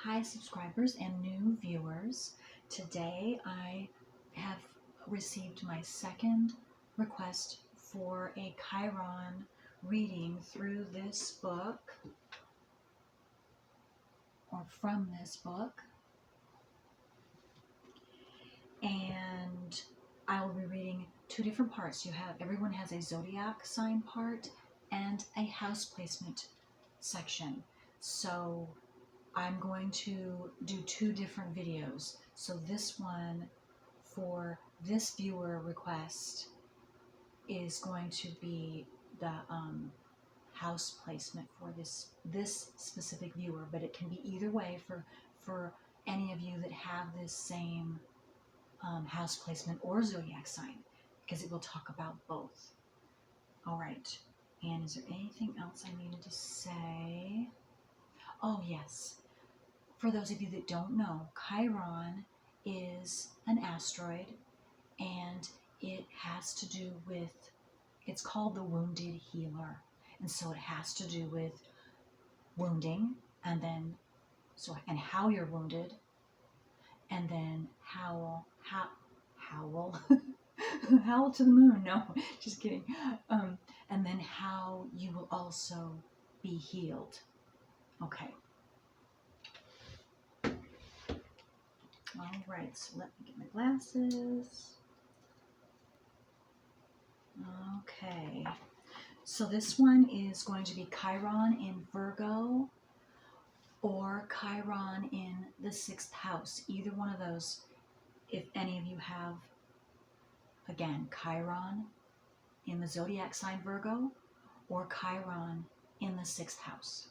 Hi, subscribers and new viewers. Today I have received my second request for a Chiron reading through this book, or from this book. And I will be reading two different parts. Everyone has a zodiac sign part and a house placement section. So I'm going to do two different videos. So this one for this viewer request is going to be the house placement for this specific viewer, but it can be either way for any of you that have this same house placement or zodiac sign, because it will talk about both. All right. And is there anything else I needed to say? Oh, yes. For those of you that don't know, Chiron is an asteroid, and it has to do with, it's called the wounded healer. And so it has to do with wounding, and how you're wounded, and then howl howl to the moon. No, just kidding. And then how you will also be healed. Okay. All right, so let me get my glasses. Okay, so this one is going to be Chiron in Virgo or Chiron in the 6th house. Either one of those, if any of you have, again, Chiron in the zodiac sign Virgo or Chiron in the 6th house.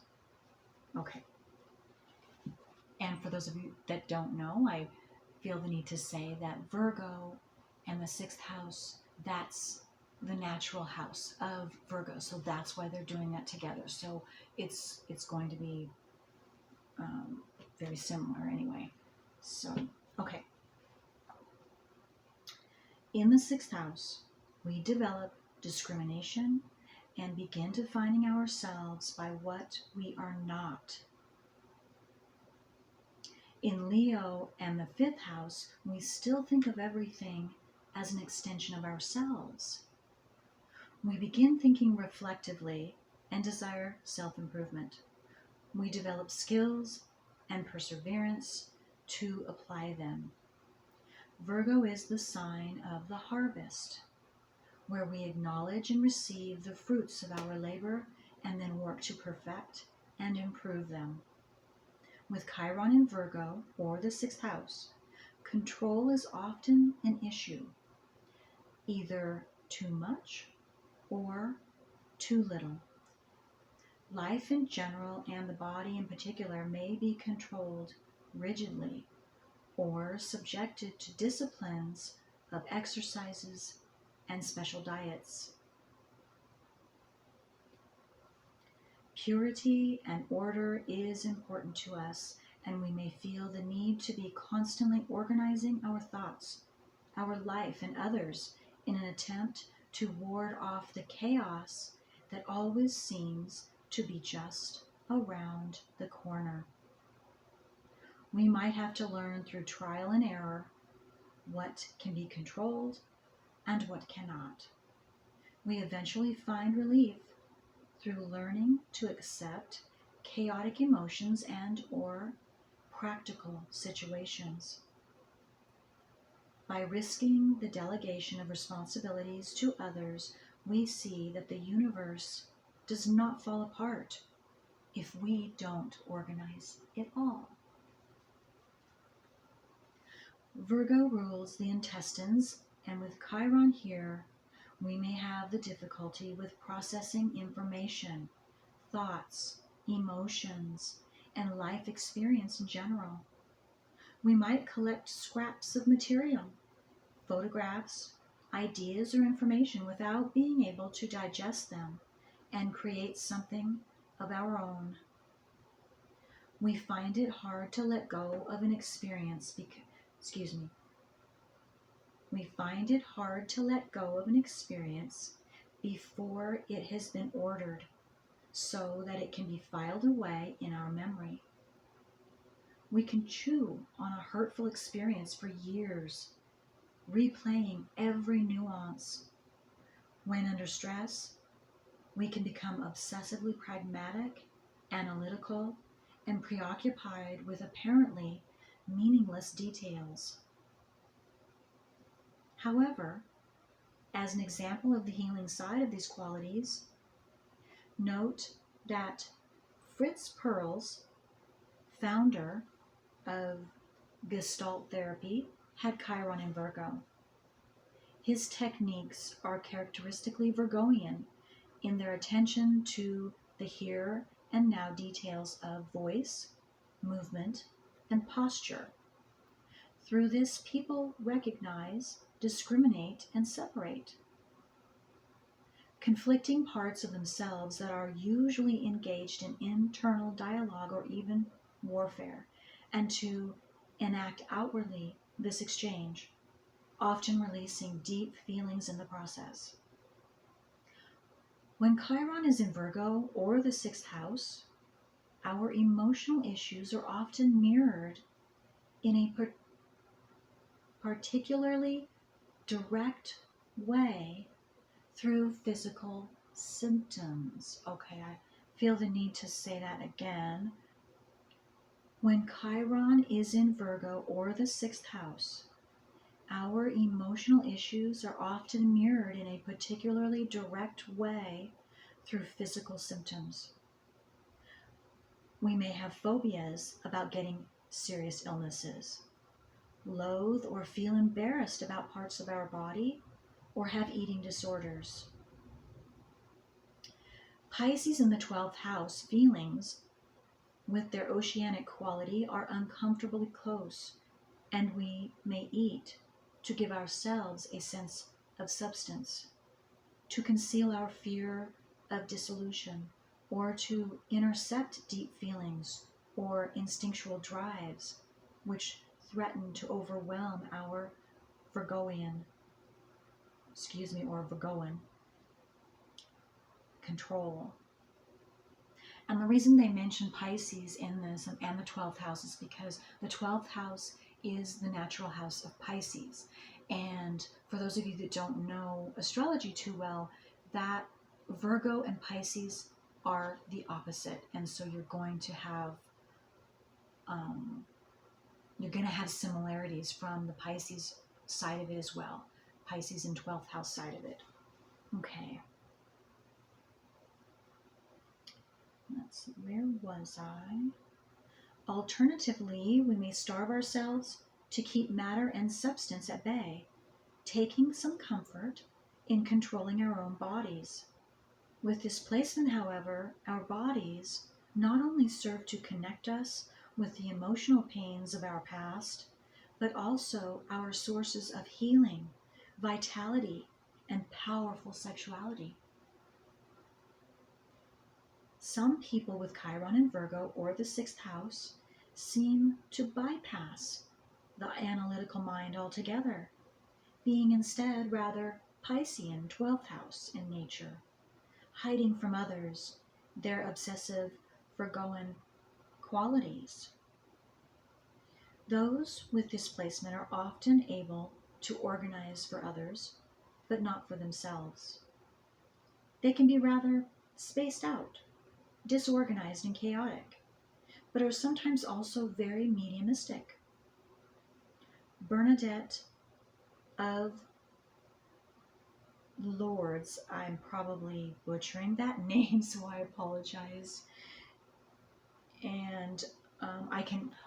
Okay. And for those of you that don't know, I feel the need to say that Virgo and the 6th house, that's the natural house of Virgo. So that's why they're doing that together. So it's going to be very similar anyway. So, okay. In the 6th house, we develop discrimination and begin defining ourselves by what we are not. In Leo and the 5th house, we still think of everything as an extension of ourselves. We begin thinking reflectively and desire self-improvement. We develop skills and perseverance to apply them. Virgo is the sign of the harvest, where we acknowledge and receive the fruits of our labor and then work to perfect and improve them. With Chiron in Virgo or the 6th house, control is often an issue, either too much or too little. Life in general and the body in particular may be controlled rigidly or subjected to disciplines of exercises and special diets. Purity and order is important to us, and we may feel the need to be constantly organizing our thoughts, our life, and others in an attempt to ward off the chaos that always seems to be just around the corner. We might have to learn through trial and error what can be controlled and what cannot. We eventually find relief through learning to accept chaotic emotions and or practical situations. By risking the delegation of responsibilities to others, we see that the universe does not fall apart if we don't organize it all. Virgo rules the intestines, and with Chiron here, we may have the difficulty with processing information, thoughts, emotions, and life experience in general. We might collect scraps of material, photographs, ideas, or information without being able to digest them and create something of our own. We find it hard to let go of an experience We find it hard to let go of an experience before it has been ordered so that it can be filed away in our memory. We can chew on a hurtful experience for years, replaying every nuance. When under stress, we can become obsessively pragmatic, analytical, and preoccupied with apparently meaningless details. However, as an example of the healing side of these qualities, note that Fritz Perls, founder of Gestalt therapy, had Chiron in Virgo. His techniques are characteristically Virgoian in their attention to the here and now details of voice, movement, and posture. Through this, people recognize, discriminate, and separate conflicting parts of themselves that are usually engaged in internal dialogue or even warfare, and to enact outwardly this exchange, often releasing deep feelings in the process. When Chiron is in Virgo or the sixth house, our emotional issues are often mirrored in a particularly direct way through physical symptoms. Okay, I feel the need to say that again. When Chiron is in Virgo or the sixth house, our emotional issues are often mirrored in a particularly direct way through physical symptoms. We may have phobias about getting serious illnesses, loathe or feel embarrassed about parts of our body, or have eating disorders. Pisces in the 12th house feelings with their oceanic quality are uncomfortably close, and we may eat to give ourselves a sense of substance, to conceal our fear of dissolution, or to intercept deep feelings or instinctual drives which threaten to overwhelm our Virgoan control. And the reason they mention Pisces in this and the 12th house is because the 12th house is the natural house of Pisces. And for those of you that don't know astrology too well, that Virgo and Pisces are the opposite. And so you're going to have similarities from the Pisces side of it as well. Pisces and 12th house side of it. Okay. Let's see, where was I? Alternatively, we may starve ourselves to keep matter and substance at bay, taking some comfort in controlling our own bodies. With this placement, however, our bodies not only serve to connect us with the emotional pains of our past, but also our sources of healing, vitality, and powerful sexuality. Some people with Chiron in Virgo or the sixth house seem to bypass the analytical mind altogether, being instead rather Piscean 12th house in nature, hiding from others their obsessive Virgoan qualities. Those with this placement are often able to organize for others, but not for themselves. They can be rather spaced out, disorganized and chaotic, but are sometimes also very mediumistic. Bernadette of Lourdes, I'm probably butchering that name, so I apologize. And I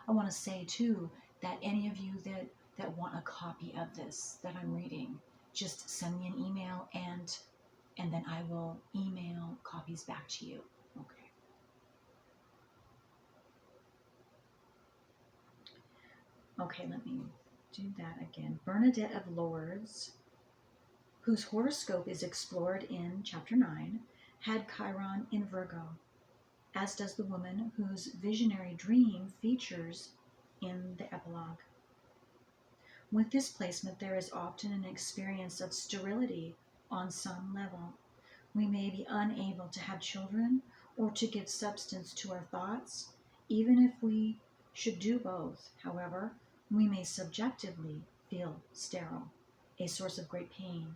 want to say too that any of you that want a copy of this that I'm reading, just send me an email and then I will email copies back to you. Okay. Okay, let me do that again. Bernadette of Lourdes, whose horoscope is explored in Chapter 9, had Chiron in Virgo, as does the woman whose visionary dream features in the epilogue. With this placement, there is often an experience of sterility on some level. We may be unable to have children or to give substance to our thoughts, even if we should do both. However, we may subjectively feel sterile, a source of great pain.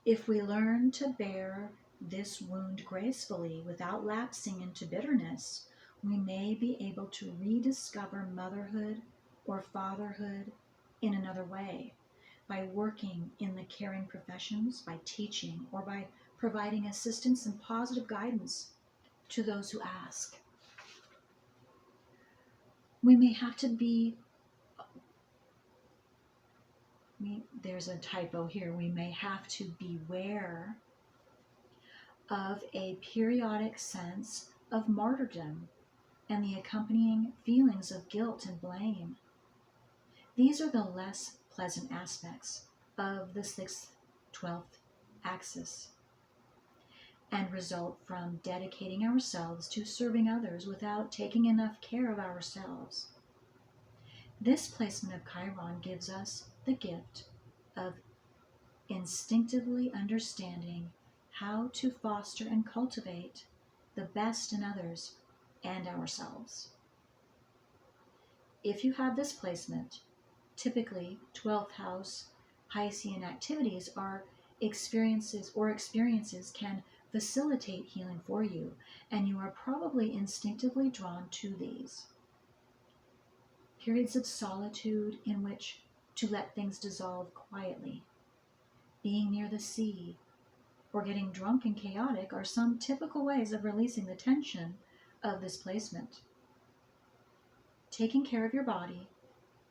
If we learn to bear this wound gracefully without lapsing into bitterness, we may be able to rediscover motherhood or fatherhood in another way, by working in the caring professions, by teaching, or by providing assistance and positive guidance to those who ask. We may have to be, there's a typo here, we may have to beware of a periodic sense of martyrdom and the accompanying feelings of guilt and blame. These are the less pleasant aspects of the 6th, 12th axis, and result from dedicating ourselves to serving others without taking enough care of ourselves. This placement of Chiron gives us the gift of instinctively understanding how to foster and cultivate the best in others and ourselves. If you have this placement, typically 12th house Piscean activities are experiences can facilitate healing for you, and you are probably instinctively drawn to these. Periods of solitude in which to let things dissolve quietly, being near the sea, or getting drunk and chaotic are some typical ways of releasing the tension of this placement. Taking care of your body,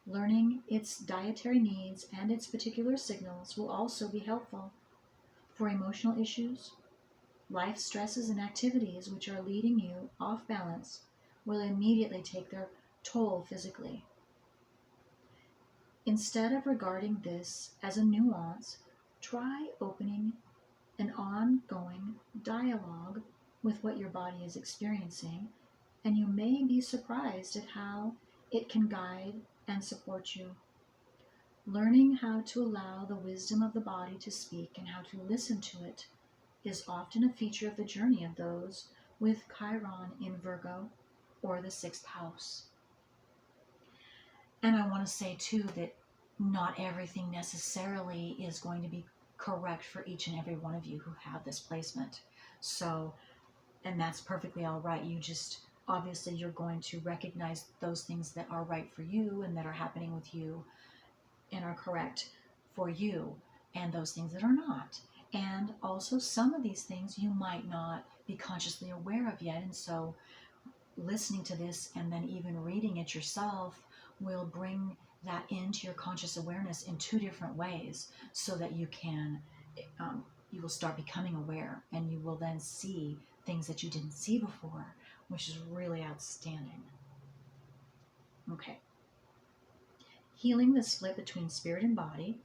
learning its dietary needs and its particular signals will also be helpful. For emotional issues, life stresses and activities which are leading you off balance will immediately take their toll physically. Instead of regarding this as a nuance, try opening an ongoing dialogue with what your body is experiencing, and you may be surprised at how it can guide and support you. Learning how to allow the wisdom of the body to speak and how to listen to it is often a feature of the journey of those with Chiron in Virgo or the 6th house. And I want to say too that not everything necessarily is going to be correct for each and every one of you who have this placement. So, and that's perfectly all right. You just, obviously you're going to recognize those things that are right for you and that are happening with you and are correct for you, and those things that are not. And also some of these things you might not be consciously aware of yet. And so listening to this and then even reading it yourself will bring that into your conscious awareness in 2 different ways, so that you can, you will start becoming aware, and you will then see things that you didn't see before, which is really outstanding. Okay. Healing the split between spirit and body,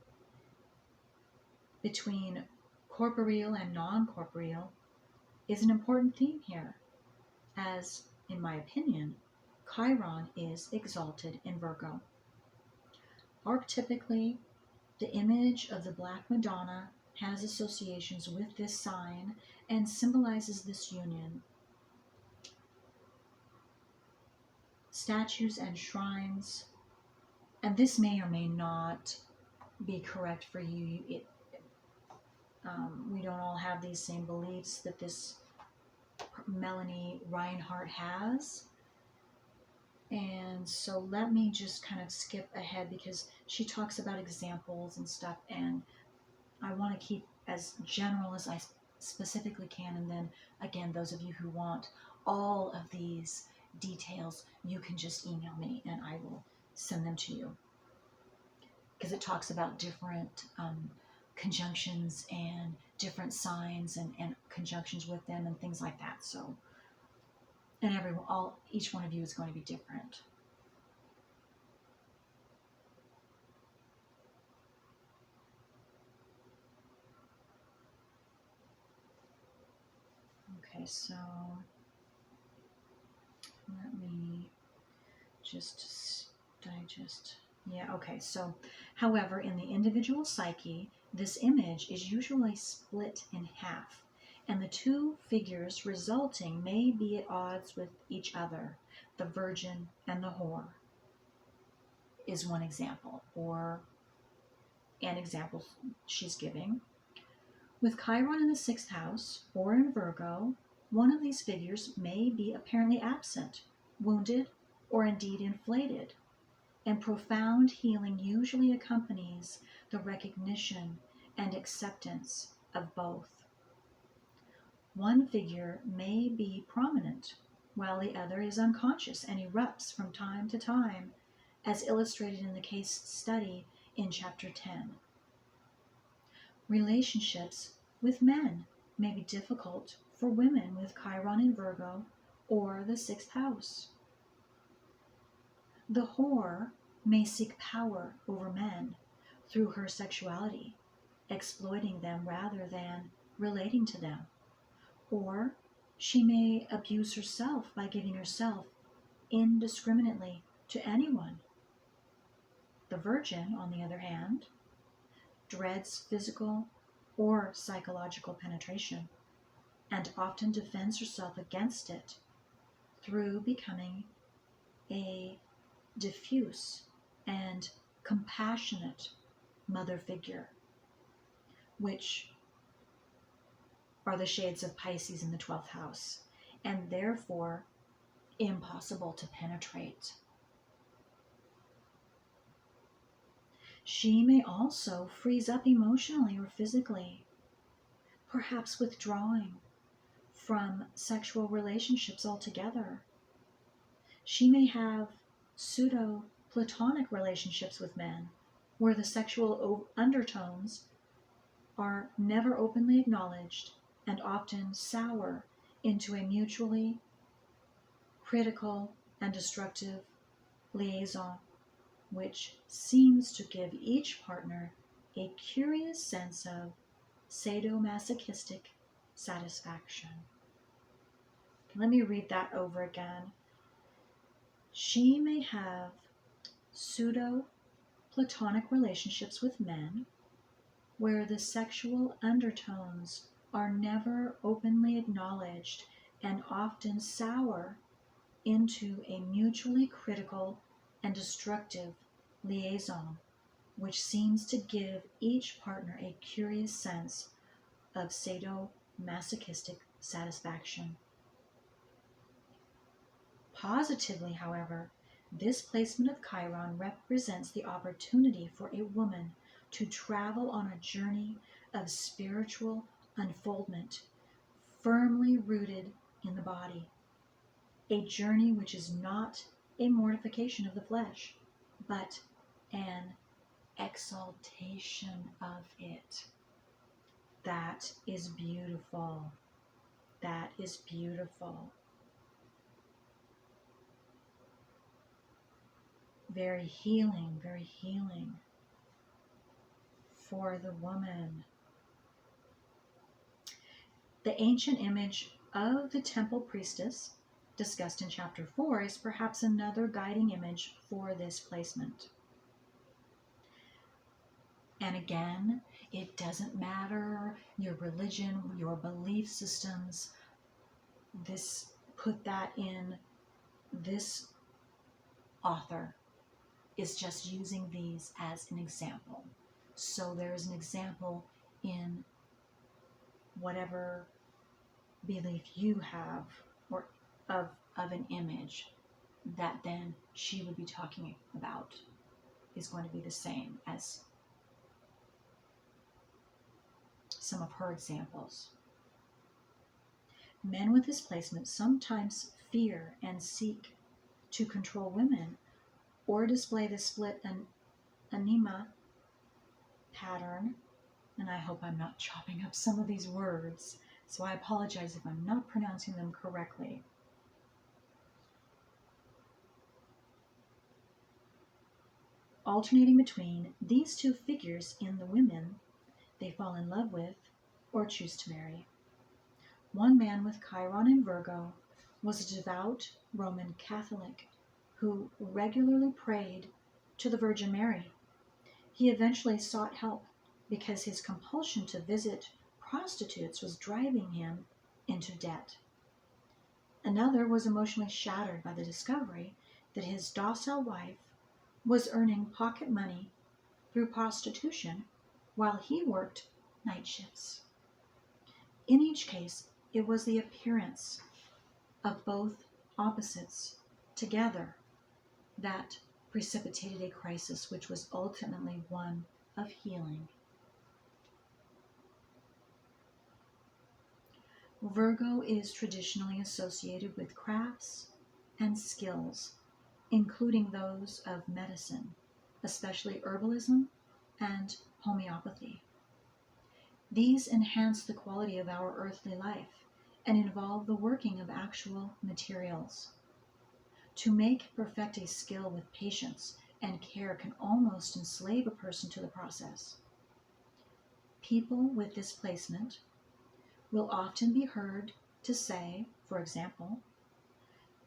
between corporeal and non-corporeal, is an important theme here, as, in my opinion, Chiron is exalted in Virgo. Archetypically, the image of the Black Madonna has associations with this sign and symbolizes this union. Statues and shrines, and this may or may not be correct for you. We don't all have these same beliefs that this Melanie Reinhardt has. And so let me just kind of skip ahead, because she talks about examples and stuff, and I want to keep as general as I specifically can. And then again, those of you who want all of these details, you can just email me and I will send them to you, because it talks about different conjunctions and different signs and conjunctions with them and things like that. So, and each one of you is going to be different. Okay, so let me just digest. Yeah, okay, so however, in the individual psyche, this image is usually split in half, and the two figures resulting may be at odds with each other. The virgin and the whore is one example, or an example she's giving. With Chiron in the 6th house or in Virgo, one of these figures may be apparently absent, wounded, or indeed inflated, and profound healing usually accompanies the recognition and acceptance of both. One figure may be prominent, while the other is unconscious and erupts from time to time, as illustrated in the case study in Chapter 10. Relationships with men may be difficult for women with Chiron in Virgo or the 6th house. The whore may seek power over men through her sexuality, exploiting them rather than relating to them. Or she may abuse herself by giving herself indiscriminately to anyone. The virgin, on the other hand, dreads physical or psychological penetration and often defends herself against it through becoming a diffuse and compassionate mother figure, which are the shades of Pisces in the 12th house, and therefore impossible to penetrate. She may also freeze up emotionally or physically, perhaps withdrawing from sexual relationships altogether. She may have pseudo-platonic relationships with men, where the sexual undertones are never openly acknowledged and often sour into a mutually critical and destructive liaison, which seems to give each partner a curious sense of sadomasochistic satisfaction. Let me read that over again. She may have pseudo-platonic relationships with men where the sexual undertones are never openly acknowledged and often sour into a mutually critical and destructive liaison, which seems to give each partner a curious sense of sadomasochistic satisfaction. Positively, however, this placement of Chiron represents the opportunity for a woman to travel on a journey of spiritual unfoldment, firmly rooted in the body. A journey which is not a mortification of the flesh, but an exaltation of it. That is beautiful. That is beautiful. Very healing for the woman. The ancient image of the temple priestess, discussed in Chapter 4, is perhaps another guiding image for this placement. And again, it doesn't matter your religion, your belief systems. Put that in. This author is just using these as an example. So there is an example in whatever belief you have, or of an image that then she would be talking about is going to be the same as some of her examples. Men with this placement sometimes fear and seek to control women or display the split anima pattern, and I hope I'm not chopping up some of these words, so I apologize if I'm not pronouncing them correctly. Alternating between these two figures in the women they fall in love with or choose to marry. One man with Chiron in Virgo was a devout Roman Catholic who regularly prayed to the Virgin Mary. He eventually sought help because his compulsion to visit prostitutes was driving him into debt. Another was emotionally shattered by the discovery that his docile wife was earning pocket money through prostitution while he worked night shifts. In each case, it was the appearance of both opposites together that precipitated a crisis which was ultimately one of healing. Virgo is traditionally associated with crafts and skills, including those of medicine, especially herbalism and homeopathy. These enhance the quality of our earthly life and involve the working of actual materials. To make and perfect a skill with patience and care can almost enslave a person to the process. People with this placement will often be heard to say, for example,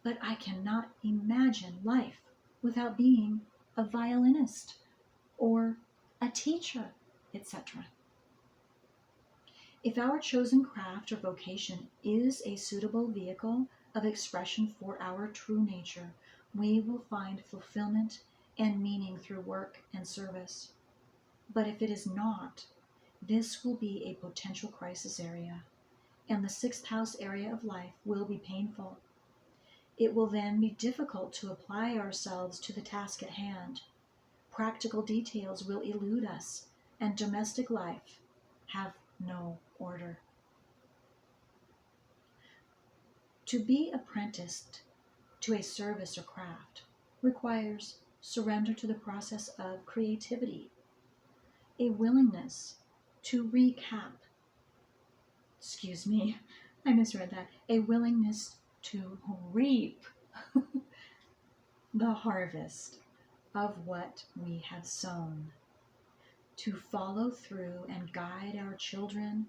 "But I cannot imagine life without being a violinist or a teacher," etc. If our chosen craft or vocation is a suitable vehicle of expression for our true nature, we will find fulfillment and meaning through work and service. But if it is not, this will be a potential crisis area, and the sixth house area of life will be painful. It will then be difficult to apply ourselves to the task at hand. Practical details will elude us, and domestic life have no order. To be apprenticed to a service or craft requires surrender to the process of creativity, a willingness to a willingness to reap the harvest of what we have sown, to follow through and guide our children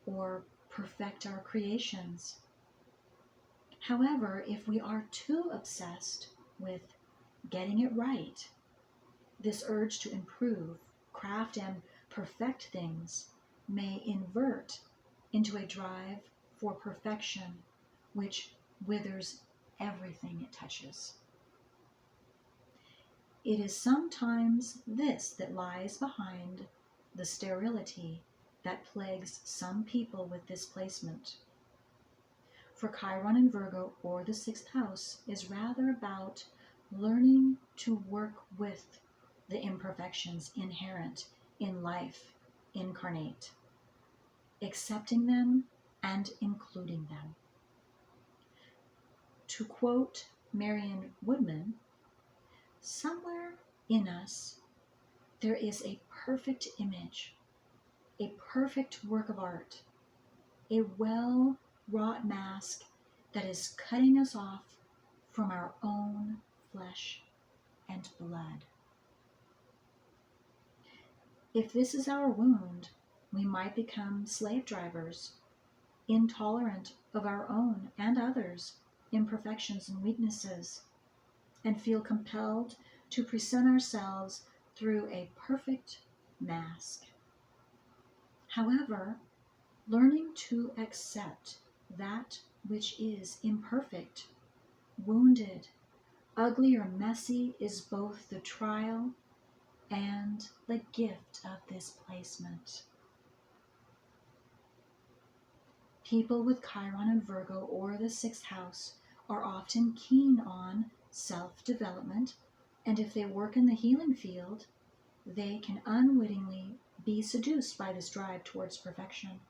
or perfect our creations. However, if we are too obsessed with getting it right, this urge to improve, craft, and perfect things may invert into a drive for perfection, which withers everything it touches. It is sometimes this that lies behind the sterility that plagues some people with this placement. For Chiron and Virgo, or the sixth house, is rather about learning to work with the imperfections inherent in life incarnate, accepting them and including them. To quote Marion Woodman, "Somewhere in us there is a perfect image, a perfect work of art, a well-wrought mask that is cutting us off from our own flesh and blood." If this is our wound, we might become slave drivers, intolerant of our own and others' imperfections and weaknesses, and feel compelled to present ourselves through a perfect mask. However, learning to accept that which is imperfect, wounded, ugly, or messy is both the trial and the gift of this placement. People with Chiron and Virgo, or the sixth house, are often keen on self-development, and if they work in the healing field, they can unwittingly be seduced by this drive towards perfection.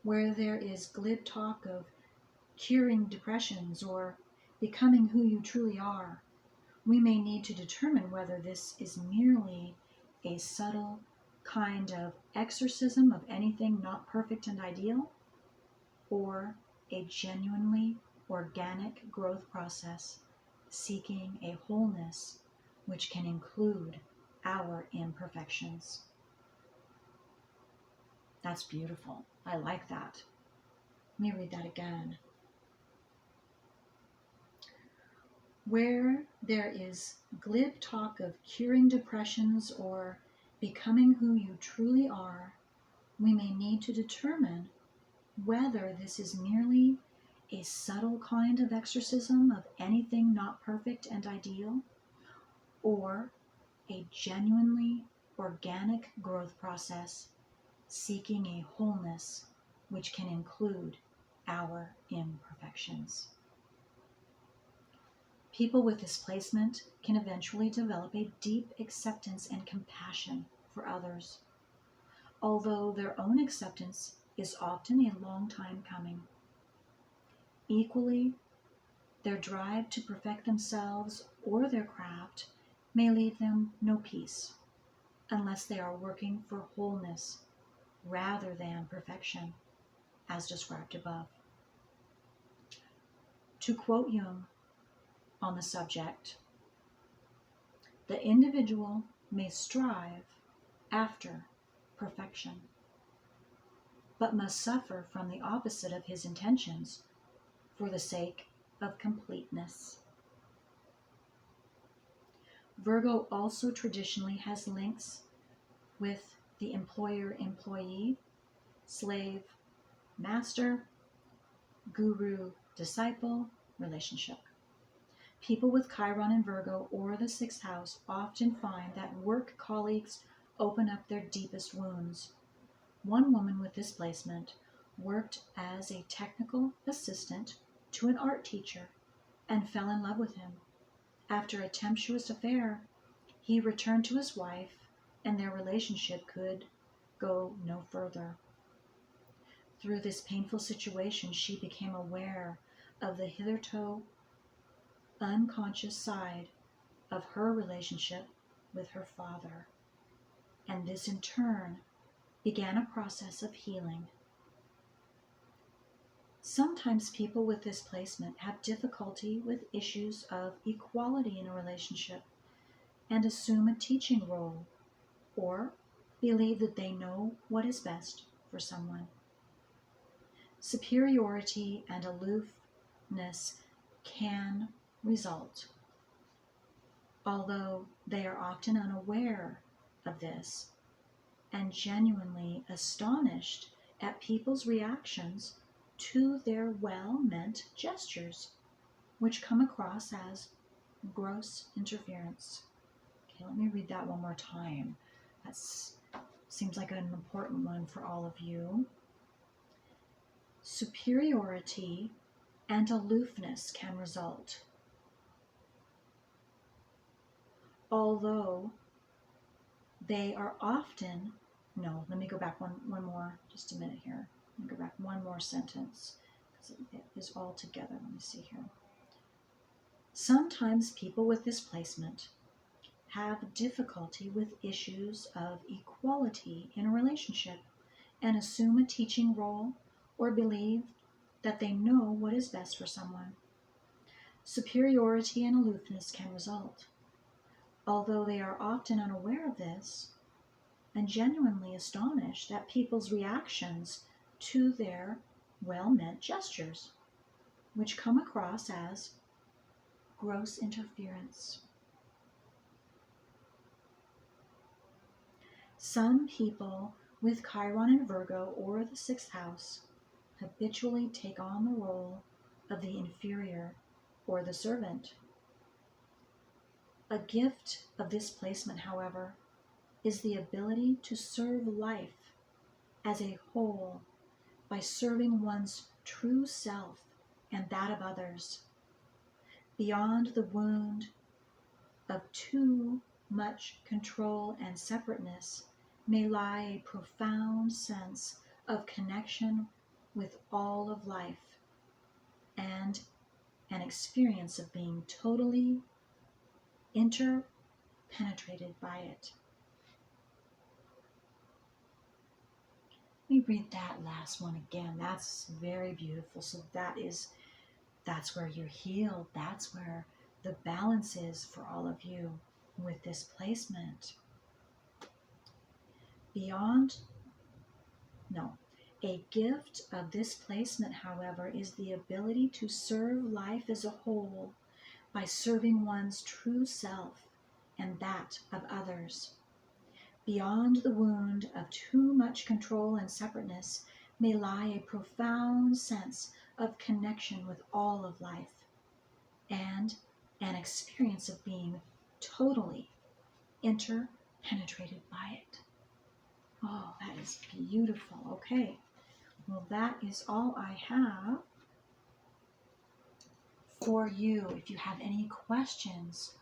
Where there is glib talk of curing depressions or becoming who you truly are, we may need to determine whether this is merely a subtle kind of exorcism of anything not perfect and ideal, or a genuinely organic growth process seeking a wholeness which can include our imperfections. That's beautiful. I like that. Let me read that again. Where there is glib talk of curing depressions or becoming who you truly are, we may need to determine whether this is merely a subtle kind of exorcism of anything not perfect and ideal, or a genuinely organic growth process seeking a wholeness which can include our imperfections. People with displacement can eventually develop a deep acceptance and compassion for others, although their own acceptance is often a long time coming. Equally, their drive to perfect themselves or their craft may leave them no peace unless they are working for wholeness rather than perfection, as described above. To quote Jung on the subject, the individual may strive after perfection, but must suffer from the opposite of his intentions for the sake of completeness. Virgo also traditionally has links with the employer-employee, slave-master, guru-disciple relationship. People with Chiron in Virgo or the sixth house often find that work colleagues open up their deepest wounds. One woman with this placement worked as a technical assistant to an art teacher and fell in love with him. After a tempestuous affair, he returned to his wife, and their relationship could go no further. Through this painful situation, she became aware of the hitherto unconscious side of her relationship with her father, and this in turn began a process of healing. Sometimes people with this placement have difficulty with issues of equality in a relationship and assume a teaching role or believe that they know what is best for someone. Superiority and aloofness can result, although they are often unaware of this and genuinely astonished at people's reactions to their well-meant gestures, which come across as gross interference. Okay, let me read that one more time. That seems like an important one for all of you. Superiority and aloofness can result, although they are often, no, let me go back one more, just a minute here. Let me go back one more sentence, because it is all together. Let me see here. Sometimes people with this placement have difficulty with issues of equality in a relationship and assume a teaching role or believe that they know what is best for someone. Superiority and aloofness can result, although they are often unaware of this and genuinely astonished at people's reactions to their well-meant gestures, which come across as gross interference. Some people with Chiron in Virgo or the sixth house habitually take on the role of the inferior or the servant. A gift of this placement, however, is the ability to serve life as a whole by serving one's true self and that of others. Beyond the wound of too much control and separateness may lie a profound sense of connection with all of life and an experience of being totally interpenetrated by it. Let me read that last one again. That's very beautiful. So that's where you're healed. That's where the balance is for all of you with this placement. A gift of this placement, however, is the ability to serve life as a whole by serving one's true self and that of others. Beyond the wound of too much control and separateness may lie a profound sense of connection with all of life and an experience of being totally interpenetrated by it. Oh, that is beautiful. Okay, well, that is all I have for you. If you have any questions,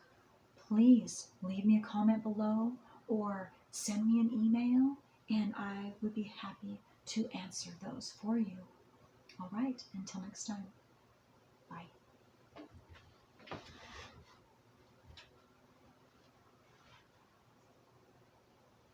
please leave me a comment below or send me an email, and I would be happy to answer those for you. All right, until next time.